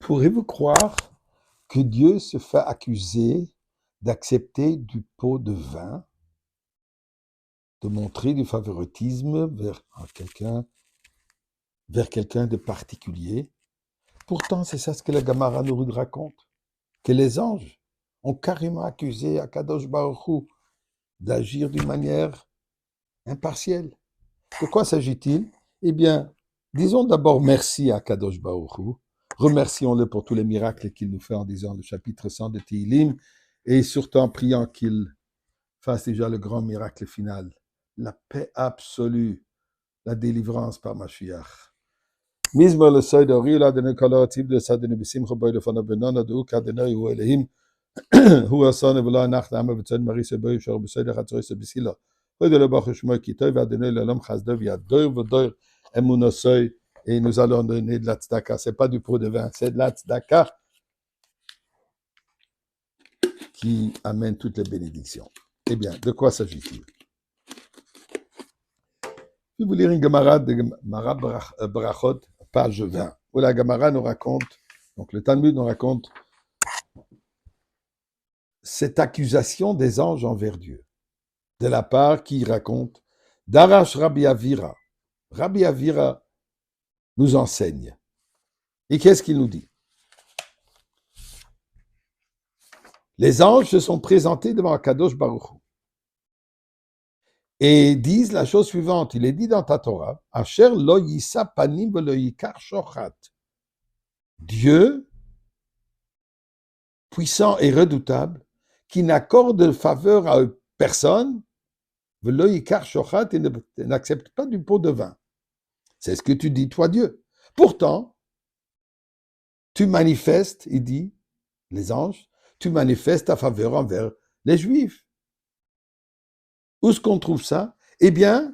Pourrez-vous croire que Dieu se fait accuser d'accepter du pot de vin, de montrer du favoritisme vers quelqu'un de particulier? Pourtant, c'est ça ce que la Gemara nous raconte, que les anges ont carrément accusé Akadosh Baruch Hu d'agir d'une manière impartielle. De quoi s'agit-il? Eh bien, disons d'abord merci à Akadosh Baruch Hu. Remercions-le pour tous les miracles qu'il nous fait en disant le chapitre 100 de Tehillim et surtout en priant qu'il fasse déjà le grand miracle final, la paix absolue, la délivrance par Mashiach. Mizmor le seuil de Rio, l'Adonai Kolorativ de Sadene Bissimcha Boy de Fanabenona de Uk Adonai Hu Elohim, Hu Asan Evola Nacht Ama Betzad Marie Seboy Shor Besoy de Chatzoy Sebisila, Hu de Lebach Shmoy Kitoy Vadonai L'Olam Chazdov Yadoy Vodoy Emunosoy, et nous allons donner de la tzedaka. C'est pas du pot de vin, c'est de la tzedaka qui amène toutes les bénédictions. Eh bien, de quoi s'agit-il? Je vais vous lire une Gemara de Gemara Brachot, page 20, où la Gemara nous raconte, donc le Talmud nous raconte cette accusation des anges envers Dieu, de la part qui raconte Darash Rabbi Avira. Rabbi Avira nous enseigne. Et qu'est-ce qu'il nous dit? Les anges se sont présentés devant Akadosh Baruch Hu et disent la chose suivante. Il est dit dans ta Torah, Asher lo yisa panim velo yikar shochat. Dieu, puissant et redoutable, qui n'accorde de faveur à personne, velo yikar shochat, et n'accepte pas du pot de vin. C'est ce que tu dis, toi Dieu. Pourtant, tu manifestes, il dit, les anges, tu manifestes ta faveur envers les Juifs. Où est-ce qu'on trouve ça? Eh bien,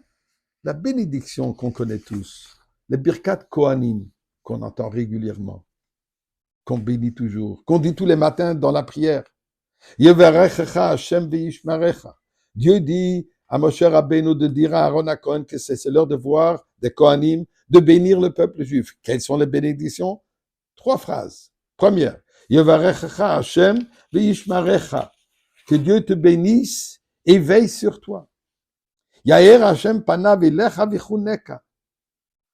la bénédiction qu'on connaît tous, le Birkat Kohanim, qu'on entend régulièrement, qu'on bénit toujours, qu'on dit tous les matins dans la prière. Yevarechecha Hashem ve'yishmarecha. Dieu dit à Moshe Rabbeinu de dire à Aaron HaKohen que c'est leur devoir, des Kohanim, de bénir le peuple juif. Quelles sont les bénédictions? 3 phrases. Première, Yevarechecha Hashem ve'yishmarecha. Que Dieu te bénisse et veille sur toi. Yaher Hashem panav elecha vichuneka.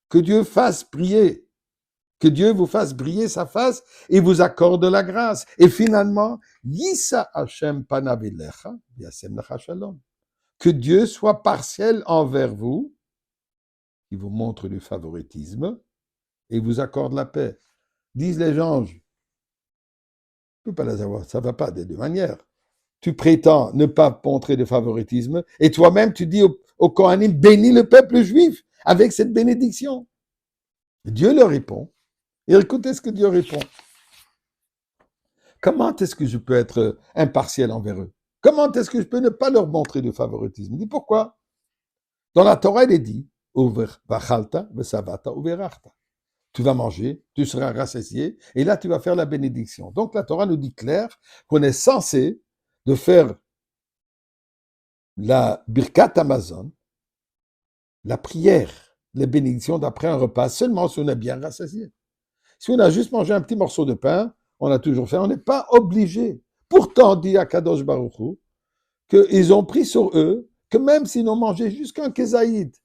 Que Dieu fasse briller, que Dieu vous fasse briller sa face et vous accorde la grâce. Et finalement, Yisa Hashem panav elecha yasem lecha shalom. Que Dieu soit partiel envers vous, qui vous montre du favoritisme et vous accorde la paix. Disent les anges, tu ne peux pas les avoir, ça ne va pas des deux manières. Tu prétends ne pas montrer de favoritisme, et toi-même tu dis au Kohanim, bénis le peuple juif avec cette bénédiction. Dieu leur répond, et écoutez ce que Dieu répond. Comment est-ce que je peux être impartiel envers eux? Comment est-ce que je peux ne pas leur montrer de favoritisme? Il dit pourquoi? Dans la Torah, il est dit, tu vas manger, tu seras rassasié, et là tu vas faire la bénédiction. Donc la Torah nous dit clair qu'on est censé de faire la Birkat Hamazon, la prière, les bénédictions d'après un repas, seulement si on est bien rassasié. Si on a juste mangé un petit morceau de pain, on a toujours fait, on n'est pas obligé. Pourtant, dit Akadosh Baruch Hu, qu'ils ont pris sur eux que même s'ils n'ont mangé jusqu'un kézaïd,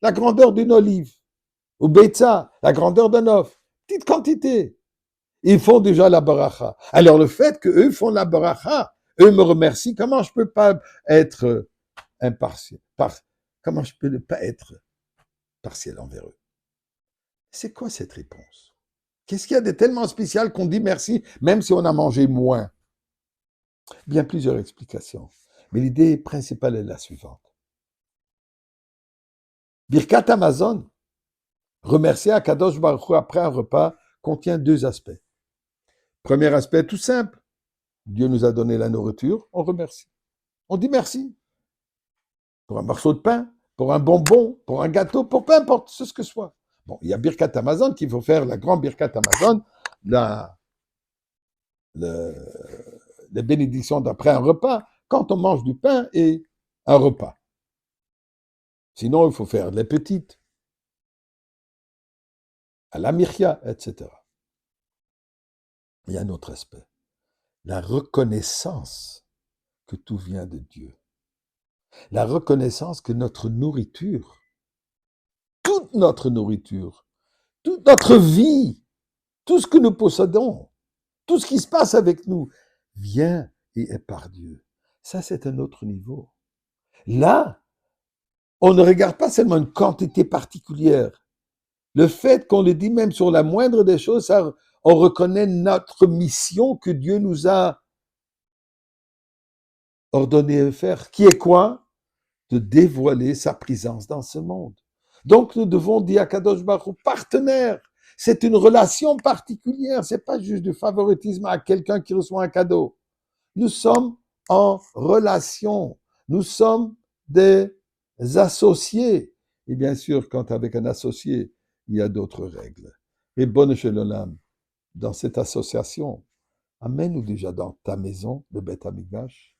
la grandeur d'une olive, ou betza, la grandeur d'un œuf, petite quantité, ils font déjà la baracha. Alors le fait qu'eux font la baracha, eux me remercient, comment je peux pas être impartial? Comment je peux ne pas être partiel envers eux? C'est quoi cette réponse? Qu'est-ce qu'il y a de tellement spécial qu'on dit merci, même si on a mangé moins? Bien plusieurs explications. Mais l'idée principale est la suivante. Birkat Hamazon, remercier Akadosh Baruch Hu après un repas, contient 2 aspects. Premier aspect tout simple. Dieu nous a donné la nourriture, on remercie. On dit merci. Pour un morceau de pain, pour un bonbon, pour un gâteau, pour peu importe ce que ce soit. Bon, il y a Birkat Hamazon qu'il faut faire, la grande Birkat Hamazon, les bénédictions d'après un repas, quand on mange du pain et un repas. Sinon, il faut faire les petites, à la mirya, etc. Il y a un autre aspect, la reconnaissance que tout vient de Dieu. La reconnaissance que notre nourriture, toute notre vie, tout ce que nous possédons, tout ce qui se passe avec nous, vient et est par Dieu. Ça, c'est un autre niveau. Là, on ne regarde pas seulement une quantité particulière. Le fait qu'on le dit même sur la moindre des choses, ça, on reconnaît notre mission que Dieu nous a ordonné de faire, qui est quoi? De dévoiler sa présence dans ce monde. Donc, nous devons dire à Kadosh Baruch Hu, partenaire. C'est une relation particulière. C'est pas juste du favoritisme à quelqu'un qui reçoit un cadeau. Nous sommes en relation. Nous sommes des associés. Et bien sûr, quand avec un associé, il y a d'autres règles. Et bonne Shalom, dans cette association, amène-nous déjà dans ta maison, le Beth Amikdash,